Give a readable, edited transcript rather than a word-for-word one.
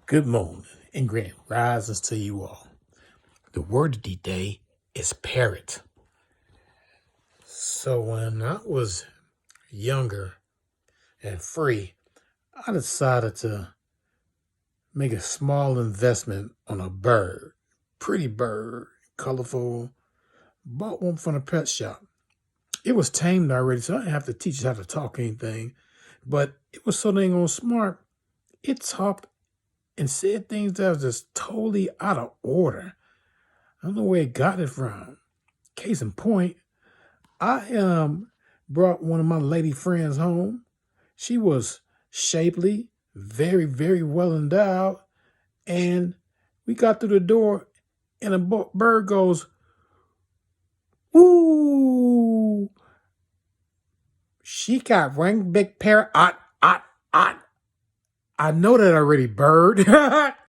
Good morning and grand risings to you all. The word of the day is parrot. So when I was younger and free, I decided to make a small investment on a bird. Pretty bird, colorful. Bought one from a pet shop. It was tamed already, so I didn't have to teach it how to talk or anything. But it was so dang on smart. It talked and said things that was just totally out of order. I don't know where it got it from. Case in point, I brought one of my lady friends home. She was shapely, very, very well endowed, and we got through the door, and a bird goes, "Ooh!" She got one big parrot. I know that already, bird.